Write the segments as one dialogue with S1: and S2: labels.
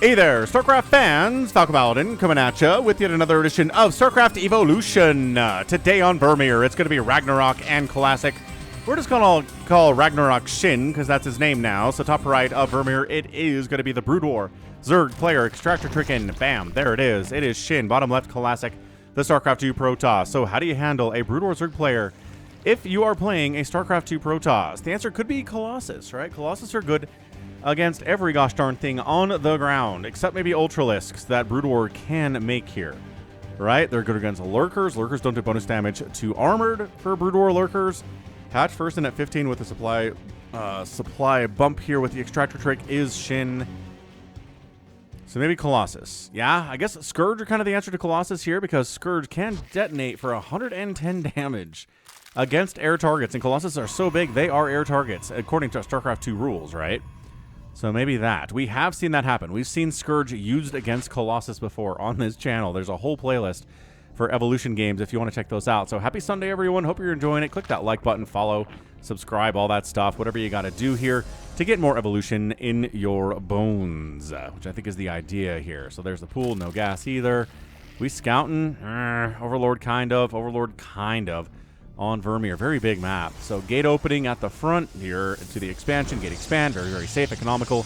S1: Hey there, StarCraft fans! Falcon Paladin coming at you with yet another edition of StarCraft Evolution. Today on Vermeer, it's going to be Ragnarok and Classic. We're just going to call Ragnarok Shin, because that's his name now. So top right of Vermeer, it is going to be the Brood War. Zerg player, Extractor Trickin, bam, there it is. It is Shin, bottom left Classic, the StarCraft 2 Protoss. So how do you handle a Brood War Zerg player if you are playing a StarCraft 2 Protoss? The answer could be Colossus, right? Colossus are good against every gosh darn thing on the ground, except maybe Ultralisks that Brood War can make here, right? They're good against Lurkers. Lurkers don't do bonus damage to Armored for Brood War Lurkers. Hatch first in at 15 with the supply bump here with the Extractor Trick is Shin. So maybe Colossus. Yeah, I guess Scourge are kind of the answer to Colossus here, because Scourge can detonate for 110 damage against air targets, and Colossus are so big, they are air targets, according to StarCraft 2 rules, right? So maybe that. We have seen that happen. We've seen Scourge used against Colossus before on this channel. There's a whole playlist for Evolution games if you want to check those out. So happy Sunday, everyone. Hope you're enjoying it. Click that like button, follow, subscribe, all that stuff, whatever you got to do here to get more Evolution in your bones, which I think is the idea here. So there's the pool, no gas either. We scouting, Overlord kind of on Vermeer. Very big map. So gate opening at the front here to the expansion. Gate expand. Very, very safe, economical.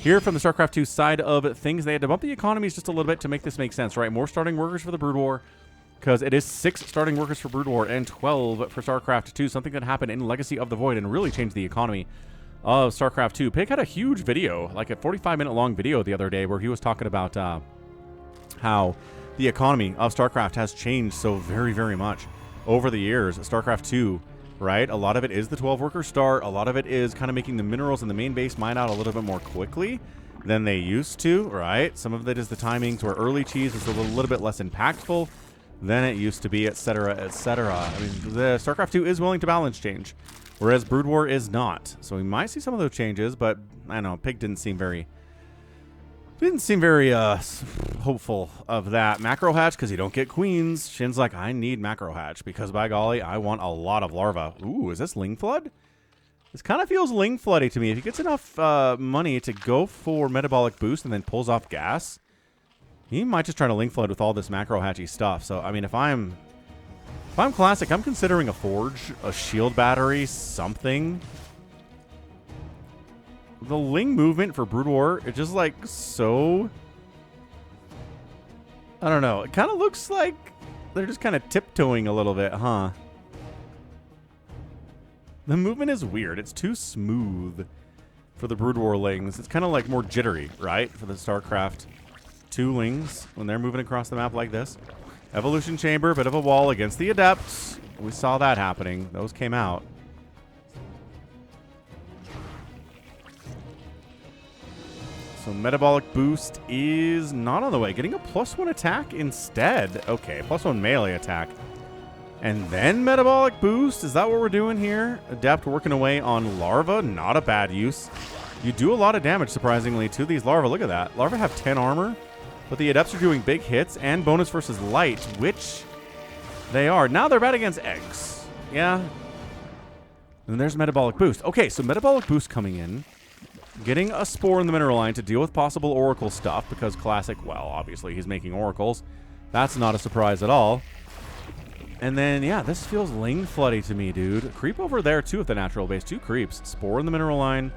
S1: Here from the StarCraft 2 side of things, they had to bump the economies just a little bit to make this make sense, right? More starting workers for the Brood War, because it is 6 starting workers for Brood War and 12 for StarCraft 2. Something that happened in Legacy of the Void and really changed the economy of StarCraft 2. Pig had a huge video, like a 45-minute long video the other day, where he was talking about how the economy of StarCraft has changed so very, very much over the years. StarCraft 2, right? A lot of it is the 12-worker start. A lot of it is kind of making the minerals in the main base mine out a little bit more quickly than they used to, right? Some of it is the timings where early cheese is a little bit less impactful than it used to be, etc., etc. I mean, the StarCraft 2 is willing to balance change, whereas Brood War is not. So we might see some of those changes, but I don't know, Pig didn't seem very hopeful of that. Macro hatch, because you don't get queens. Shin's like, I need macro hatch, because by golly, I want a lot of larva. Ooh, is this Ling Flood? This kind of feels Ling Floody to me. If he gets enough money to go for metabolic boost and then pulls off gas, he might just try to Ling Flood with all this macro hatchy stuff. So, I mean, if I'm Classic, I'm considering a forge, a shield battery, something. The Ling movement for Brood War, it's just like so, I don't know. It kind of looks like they're just kind of tiptoeing a little bit, huh? The movement is weird. It's too smooth for the Brood War Lings. It's kind of like more jittery, right? For the StarCraft 2 Lings when they're moving across the map like this. Evolution Chamber, bit of a wall against the Adepts. We saw that happening. Those came out. So metabolic boost is not on the way. Getting a +1 attack instead. Okay, +1 melee attack. And then metabolic boost. Is that what we're doing here? Adept working away on larva. Not a bad use. You do a lot of damage, surprisingly, to these larva. Look at that. Larva have 10 armor, but the adepts are doing big hits and bonus versus light, which they are. Now they're bad against eggs. Yeah. And there's metabolic boost. Okay, so metabolic boost coming in. Getting a spore in the mineral line to deal with possible oracle stuff, because Classic, well, obviously he's making oracles. That's not a surprise at all. And then, yeah, this feels Ling Floody to me, dude. Creep over there, too, at the natural base. 2 creeps. Spore in the mineral line.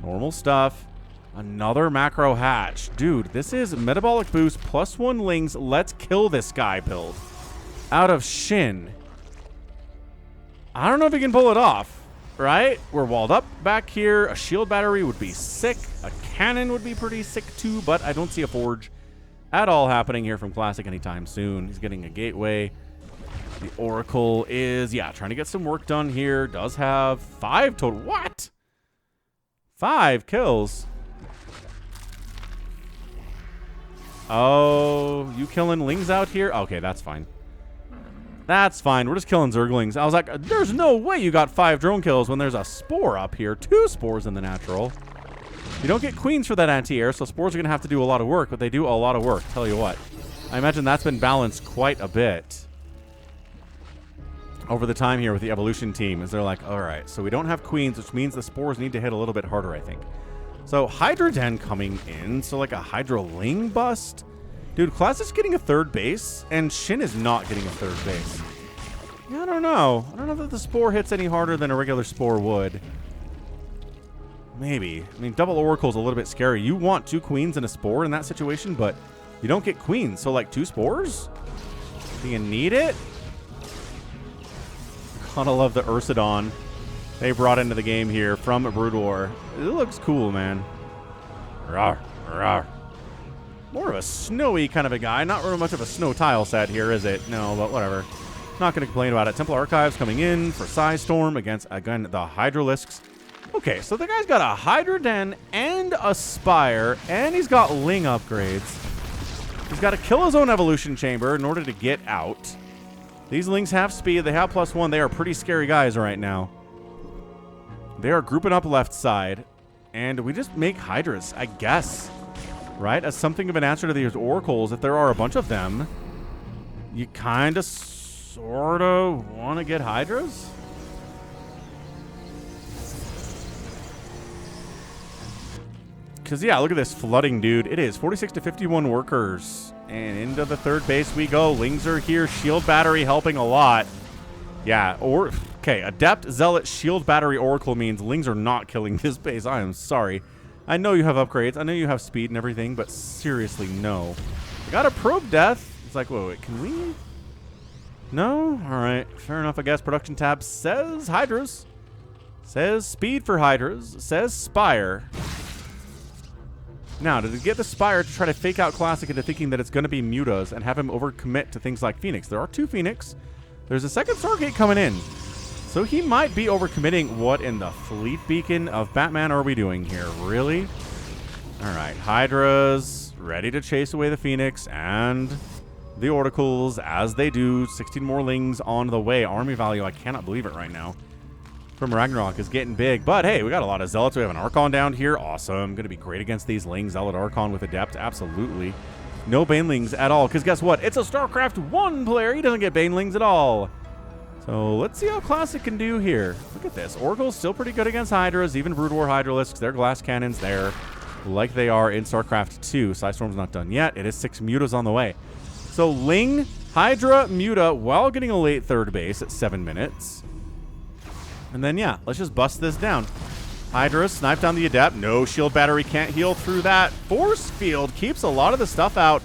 S1: Normal stuff. Another macro hatch. Dude, this is metabolic boost, +1 Lings. Let's kill this guy build. Out of Shin. I don't know if he can pull it off. Right? We're walled up back here. A shield battery would be sick. A cannon would be pretty sick too, but I don't see a forge at all happening here from Classic anytime soon. He's getting a gateway. The Oracle is, yeah, trying to get some work done here. Does have 5 total. What? 5 kills. Oh, you killing Lings out here? Okay, that's fine. That's fine. We're just killing Zerglings. I was like, there's no way you got 5 drone kills when there's a spore up here. 2 spores in the natural. You don't get queens for that anti-air, so spores are going to have to do a lot of work, but they do a lot of work. Tell you what. I imagine that's been balanced quite a bit over the time here with the Evolution team, is they're like, all right, so we don't have queens, which means the spores need to hit a little bit harder, I think. So Hydra Den coming in. So like a Hydra Ling bust. Dude, Classic's getting a third base, and Shin is not getting a third base. Yeah, I don't know. I don't know that the Spore hits any harder than a regular Spore would. Maybe. I mean, double Oracle's a little bit scary. You want 2 Queens and a Spore in that situation, but you don't get Queens. So like 2 Spores? Do you need it? Gotta love the Ursidon they brought into the game here from Brood War. It looks cool, man. Rawr, rawr. More of a snowy kind of a guy. Not really much of a snow tile set here, is it? No, but whatever. Not going to complain about it. Temple Archives coming in for Psystorm against, again, the Hydralisks. Okay, so the guy's got a Hydra Den and a Spire, and he's got Ling upgrades. He's got to kill his own Evolution Chamber in order to get out. These Lings have speed. They have +1. They are pretty scary guys right now. They are grouping up left side, and we just make Hydras, I guess. Right? As something of an answer to these Oracles, if there are a bunch of them, you kind of, sort of want to get Hydras? Because, yeah, look at this flooding, dude. It is 46 to 51 workers. And into the third base we go. Lings are here. Shield Battery helping a lot. Yeah, okay, Adept, Zealot, Shield Battery, Oracle means Lings are not killing this base. I am sorry. I know you have upgrades. I know you have speed and everything, but seriously, no. I got a Probe Death. It's like, wait, can we? No? All right, fair enough, I guess. Production tab says Hydras. Says speed for Hydras. Says Spire. Now, to get the Spire to try to fake out Classic into thinking that it's going to be Mutas and have him overcommit to things like Phoenix. There are 2 Phoenix. There's a second Stargate coming in. So he might be overcommitting. What in the Fleet Beacon of Batman are we doing here? Really? All right. Hydras ready to chase away the Phoenix and the Oracles as they do. 16 more Lings on the way. Army value, I cannot believe it right now, from Ragnarok is getting big. But hey, we got a lot of Zealots. We have an Archon down here. Awesome. Going to be great against these Lings. Zealot Archon with Adept. Absolutely. No Banelings at all. Because guess what? It's a StarCraft 1 player. He doesn't get Banelings at all. So let's see how Classic can do here. Look at this. Oracle's still pretty good against Hydras. Even Brood War Hydralisks. Their glass cannons there, like they are in StarCraft 2. Psystorm's not done yet. It is 6 Mutas on the way. So Ling, Hydra, Muta, while getting a late third base at 7 minutes. And then, yeah, let's just bust this down. Hydra, snipe down the Adept. No, Shield Battery can't heal through that. Force Field keeps a lot of the stuff out.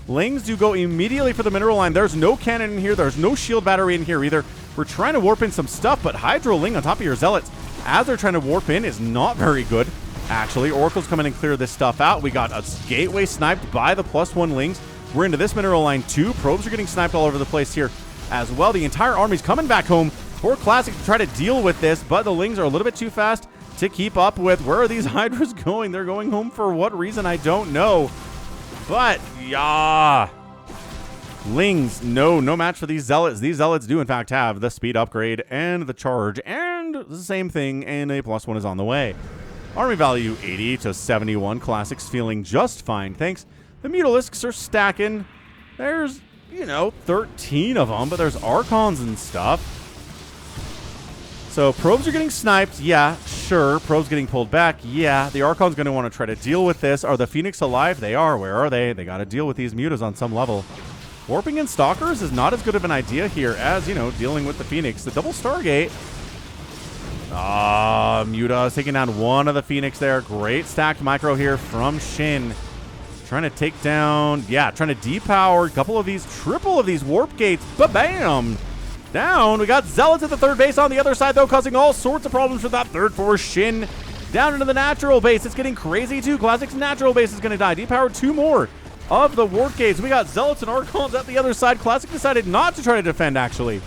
S1: Lings do go immediately for the mineral line. There's no cannon in here. There's no Shield Battery in here either. We're trying to warp in some stuff, but Hydra Ling on top of your Zealots, as they're trying to warp in, is not very good. Actually, Oracle's come in and clear this stuff out. We got a Gateway sniped by the +1 Lings. We're into this mineral line too. Probes are getting sniped all over the place here as well. The entire army's coming back home for Classic to try to deal with this, but the Lings are a little bit too fast to keep up with. Where are these Hydras going? They're going home for what reason? I don't know. But, yeah. Lings, no match for these Zealots. These Zealots do, in fact, have the speed upgrade and the charge, and the same thing, and a +1 is on the way. Army value 80 to 71. Classic's feeling just fine, thanks. The Mutalisks are stacking. There's, 13 of them, but there's Archons and stuff. So probes are getting sniped. Yeah, sure. Probes getting pulled back. Yeah, the Archon's going to want to try to deal with this. Are the Phoenix alive? They are. Where are they? They got to deal with these Mutas on some level. Warping in Stalkers is not as good of an idea here as, dealing with the Phoenix. The double Stargate. Muta is taking down one of the Phoenix there. Great stacked micro here from Shin. Trying to take down, trying to depower a couple of these, triple of these warp gates. Ba-bam! Down. We got Zealots at the third base on the other side, though, causing all sorts of problems for that third force. Shin down into the natural base. It's getting crazy, too. Classic's natural base is going to die. Depowered 2 more of the warp gates. We got Zealots and Archons at the other side. Classic decided not to try to defend, actually,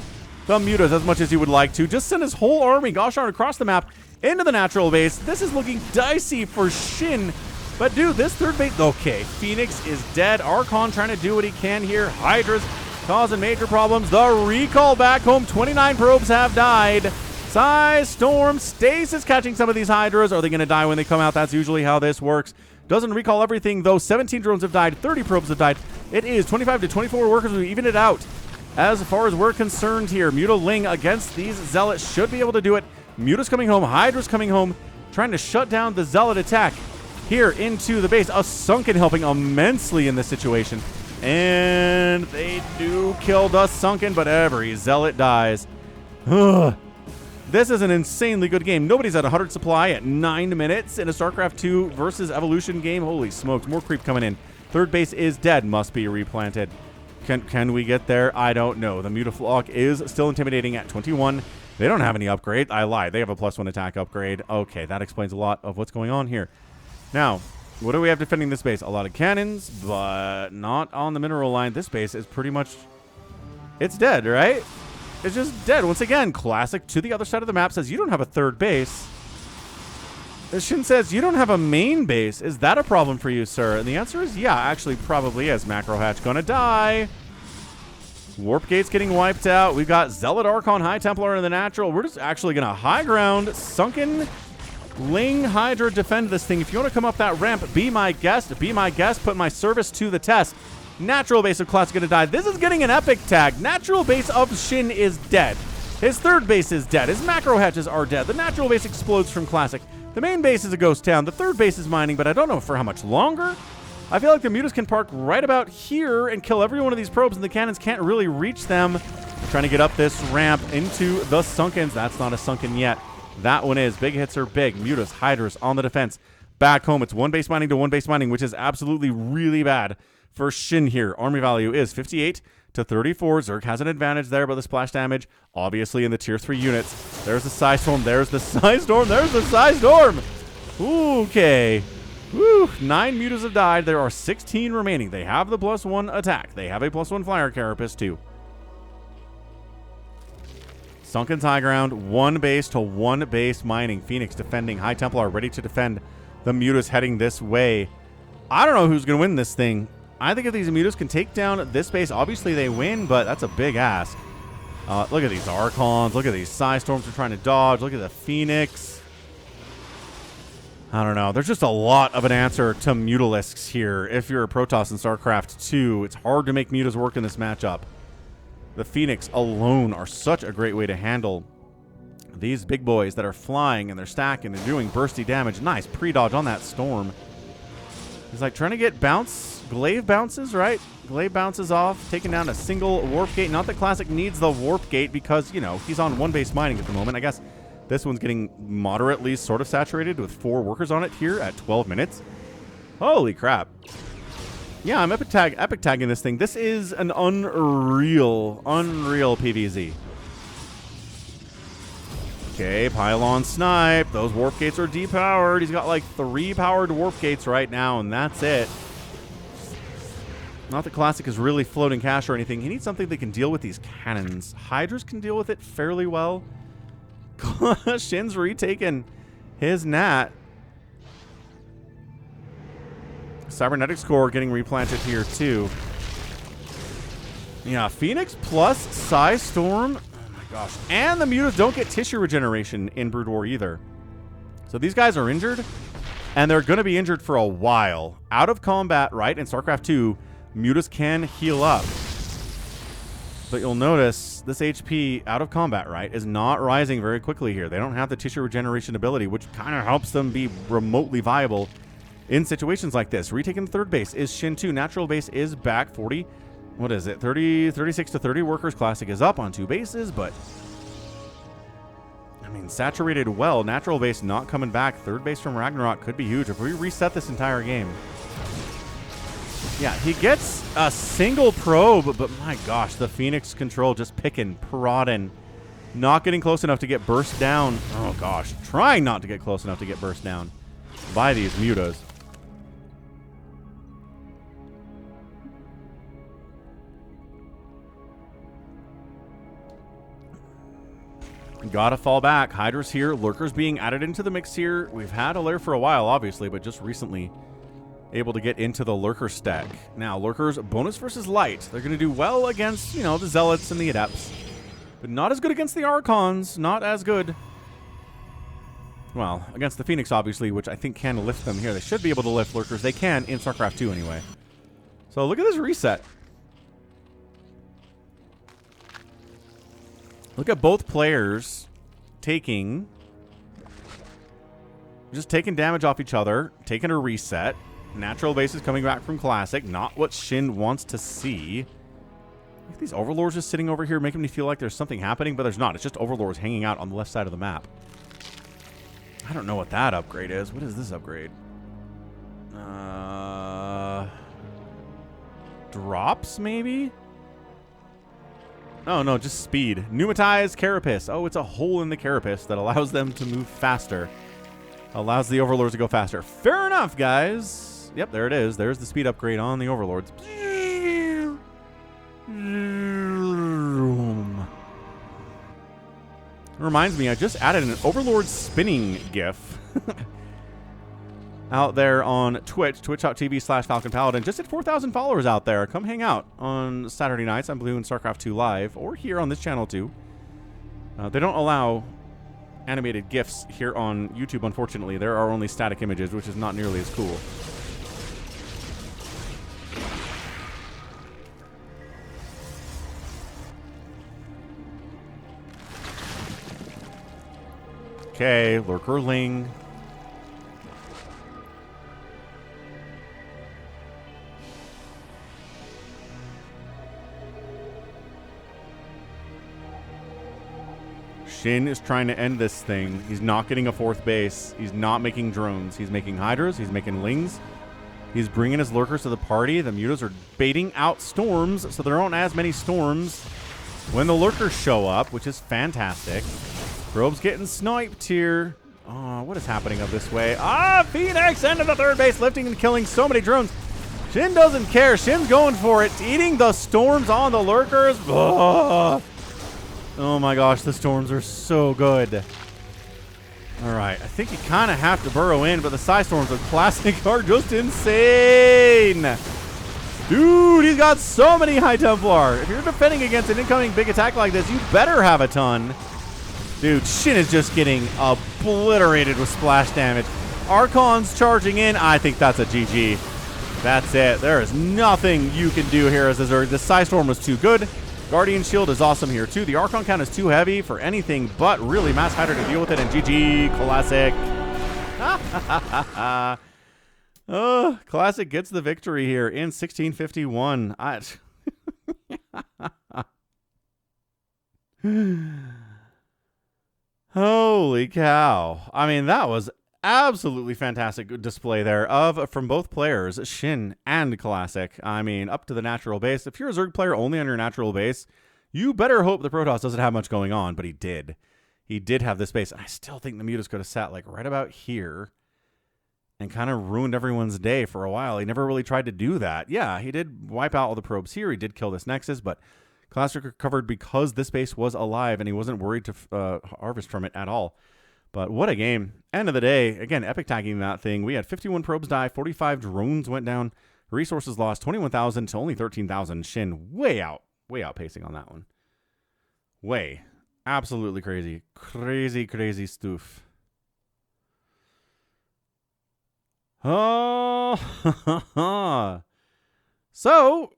S1: the Mutas as much as he would like to. Just send his whole army, gosh darn, across the map into the natural base. This is looking dicey for Shin. But, dude, this third base... Okay, Phoenix is dead. Archon trying to do what he can here. Hydra's causing major problems. The recall back home. 29 probes have died. Psystorm, Stasis catching some of these Hydras. Are they going to die when they come out? That's usually how this works. Doesn't recall everything, though. 17 drones have died. 30 probes have died. It is 25 to 24 workers. We even it out. As far as we're concerned here, Muta Ling against these Zealots should be able to do it. Muta's coming home. Hydra's coming home. Trying to shut down the Zealot attack. here into the base. A Sunken helping immensely in this situation. And they do kill the Sunken, but every Zealot dies. Ugh. This is an insanely good game. Nobody's at 100 supply at 9 minutes in a StarCraft 2 versus Evolution game. Holy smokes, more creep coming in. Third base is dead, must be replanted. Can we get there? I don't know. The Mutaflok is still intimidating at 21. They don't have any upgrade. I lied. They have a +1 attack upgrade. Okay, that explains a lot of what's going on here. Now, what do we have defending this base? A lot of cannons, but not on the mineral line. This base is pretty much... It's dead, right? It's just dead. Once again, classic to the other side of the map says you don't have a third base. Shin says you don't have a main base. Is that a problem for you, sir? And the answer is yeah, actually probably is. Macro Hatch gonna die. Warp Gate's getting wiped out. We've got Zealot Archon, High Templar in the natural. We're just actually gonna high ground. Sunken Ling Hydra defend this thing. If you want to come up that ramp, be my guest. Be my guest. Put my service to the test. Natural base of Classic gonna die. This is getting an epic tag. Natural base of Shin is dead. His third base is dead. His macro hatches are dead. The natural base explodes from Classic. The main base is a ghost town. The third base is mining, but I don't know for how much longer. I feel like the Mutas can park right about here and kill every one of these probes, and the cannons can't really reach them. They're trying to get up this ramp into the Sunkens. That's not a Sunken yet. That one is. Big hits are big. Mutas, Hydras on the defense. Back home, it's one base mining to one base mining, which is absolutely really bad for Shin here. Army value is 58 to 34. Zerg has an advantage there, but the splash damage, obviously in the tier 3 units. There's the Psy Storm. There's the Psy Storm. There's the Psy Storm. Okay. Woo. 9 Mutas have died. There are 16 remaining. They have the +1 attack. They have a +1 Flyer Carapace too. Sunken's high ground. One base to one base mining. Phoenix defending. High Templar ready to defend. The Mutas heading this way. I don't know who's going to win this thing. I think if these Mutas can take down this base, obviously they win, but that's a big ask. Look at these Archons. Look at these Psy Storms we're trying to dodge. Look at the Phoenix. I don't know. There's just a lot of an answer to Mutalisks here. If you're a Protoss in StarCraft 2, it's hard to make Mutas work in this matchup. The Phoenix alone are such a great way to handle these big boys that are flying and they're stacking and doing bursty damage. Nice pre-dodge on that Storm. He's like trying to get glaive bounces, right? Glaive bounces off, taking down a single Warp Gate. Not that Classic needs the Warp Gate because, you know, he's on one base mining at the moment. I guess this one's getting moderately sort of saturated with 4 workers on it here at 12 minutes. Holy crap. Yeah, I'm epic tagging this thing. This is an unreal PVZ. Okay, Pylon snipe. Those Warp Gates are depowered. He's got like 3 powered Warp Gates right now, and that's it. Not that Classic is really floating cash or anything. He needs something that can deal with these cannons. Hydras can deal with it fairly well. Shin's retaken his Nat. Cybernetics Core getting replanted here too. Yeah, Phoenix plus Psy Storm. Oh my gosh. And the Mutas don't get tissue regeneration in Brood War either. So these guys are injured, and they're going to be injured for a while. Out of combat, right? In StarCraft 2, Mutas can heal up. But you'll notice this HP out of combat, right, is not rising very quickly here. They don't have the tissue regeneration ability, which kind of helps them be remotely viable in situations like this. Retaking the third base is Shin 2. Natural base is back. 40. What is it? 36 to 30 workers. Classic is up on 2 bases, but I mean, saturated well. Natural base not coming back. Third base from Ragnarok could be huge if we reset this entire game. Yeah, he gets a single probe, but my gosh, the Phoenix control just picking, prodding, not getting close enough to get burst down. Oh gosh, trying not to get close enough to get burst down by these Mutas. Gotta fall back. Hydra's here. Lurkers being added into the mix here. We've had a lair for a while, obviously, but just recently able to get into the Lurker stack. Now, Lurkers, bonus versus light. They're going to do well against, you know, the Zealots and the Adepts, but not as good against the Archons. Not as good. Well, against the Phoenix, obviously, which I think can lift them here. They should be able to lift Lurkers. They can in StarCraft 2 anyway. So look at this reset. Look at both players taking Just taking damage off each other, taking a reset. Natural base is coming back from Classic. Not what Shin wants to see. Look at these Overlords just sitting over here making me feel like there's something happening, but there's not. It's just Overlords hanging out on the left side of the map. I don't know what that upgrade is. What is this upgrade? Drops, maybe? Oh, no, just speed. Pneumatized Carapace. Oh, it's a hole in the Carapace that allows them to move faster. Allows the Overlords to go faster. Fair enough, guys. Yep, there it is. There's the speed upgrade on the Overlords. Reminds me, I just added an Overlord spinning GIF out there on Twitch, twitch.tv/Falcon Paladin. Just hit 4,000 followers out there. Come hang out on Saturday nights. I'm doing StarCraft 2 live, or here on this channel too. They don't allow animated GIFs here on YouTube, unfortunately. There are only static images, which is not nearly as cool. Okay, Lurkerling. Shin is trying to end this thing. He's not getting a fourth base. He's not making drones. He's making Hydras. He's making Lings. He's bringing his Lurkers to the party. The Mutas are baiting out Storms, so there aren't as many Storms when the Lurkers show up, which is fantastic. Probe's getting sniped here. Oh, what is happening up this way? Ah, Phoenix into the third base, lifting and killing so many drones. Shin doesn't care. Shin's going for it. Eating the Storms on the Lurkers. Ugh. Oh my gosh, the Storms are so good. All right, I think you kind of have to burrow in, but the Psy Storms of Classic are just insane. Dude, he's got so many High Templar. If you're defending against an incoming big attack like this, you better have a ton. Dude, Shin is just getting obliterated with splash damage. Archon's charging in. I think that's a GG. That's it. There is nothing you can do here as a Zerg. The Psy Storm was too good. Guardian Shield is awesome here, too. The Archon count is too heavy for anything but really Mass Hydra to deal with it. And GG, Classic. Classic gets the victory here in 1651. Holy cow. I mean, that was absolutely fantastic display there from both players, Shin and Classic. I mean, up to the natural base. If you're a Zerg player only on your natural base, you better hope the Protoss doesn't have much going on, but he did. He did have this base. And I still think the Mutas could have sat like right about here and kind of ruined everyone's day for a while. He never really tried to do that. Yeah, he did wipe out all the probes here. He did kill this Nexus, but Classic recovered because this base was alive and he wasn't worried to harvest from it at all. But what a game. End of the day, again, epic tagging that thing. We had 51 probes die, 45 drones went down, resources lost, 21,000 to only 13,000. Shin way outpacing on that one. Way. Absolutely crazy. Crazy stuff. Oh, so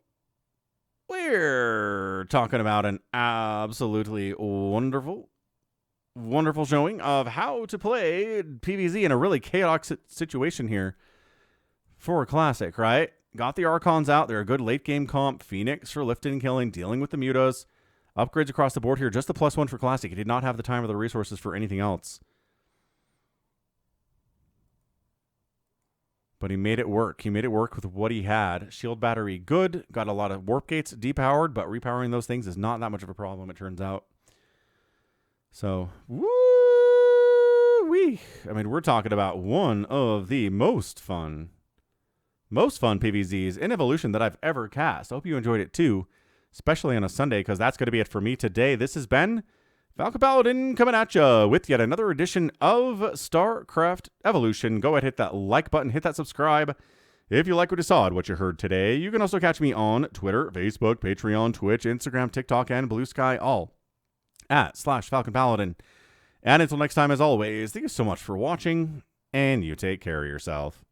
S1: we're talking about an absolutely wonderful showing of how to play PvZ in a really chaotic situation here for a Classic, right? Got the Archons out. They're a good late game comp. Phoenix for lifting and killing, dealing with the Mutas. Upgrades across the board here. Just the +1 for Classic. He did not have the time or the resources for anything else. But he made it work. He made it work with what he had. Shield battery, good. Got a lot of warp gates depowered, but repowering those things is not that much of a problem, it turns out. So, woo-wee. I mean, we're talking about one of the most fun PvZs in Evolution that I've ever cast. I hope you enjoyed it too, especially on a Sunday, because that's going to be it for me today. This has been Falcon Paladin coming at you with yet another edition of StarCraft Evolution. Go ahead, hit that like button, hit that subscribe. If you like what you saw and what you heard today, you can also catch me on Twitter, Facebook, Patreon, Twitch, Instagram, TikTok, and Blue Sky, all at /Falcon Paladin. And until next time, as always, thank you so much for watching, and you take care of yourself.